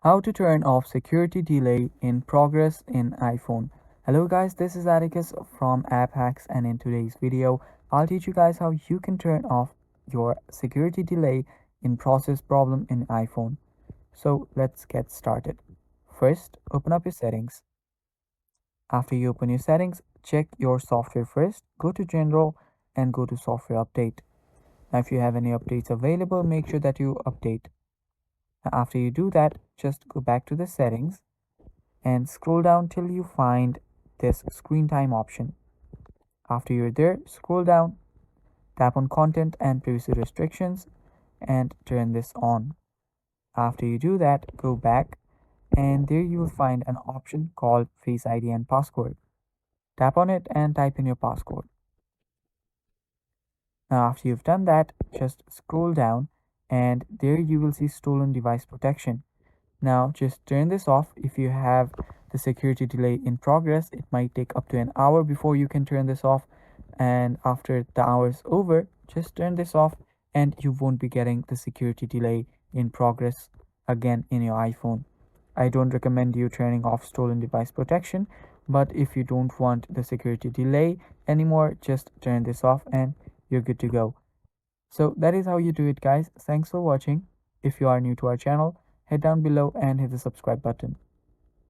How to turn off security delay in progress in iPhone. Hello guys, this is Atticus from App Hacks, and in today's video, I'll teach you guys how you can turn off your security delay in process problem in iPhone. So let's get started. First, open up your settings. After you open your settings, check your software first. Go to General and go to Software Update. Now if you have any updates available, make sure that you update. Now, after you do that, just go back to the settings and scroll down till you find this screen time option. After you're there, scroll down, tap on content and privacy restrictions and turn this on. After you do that, go back and there you will find an option called Face ID and Password. Tap on it and type in your password. Now after you've done that, just scroll down and there you will see stolen device protection. Now just turn this off. If you have the security delay in progress, it might take up to an hour before you can turn this off. And after the hour is over, just turn this off and you won't be getting the security delay in progress again in your iPhone. I don't recommend you turning off stolen device protection, but if you don't want the security delay anymore, just turn this off and you're good to go. So that is how you do it, guys. Thanks for watching. If you are new to our channel, head down below and hit the subscribe button.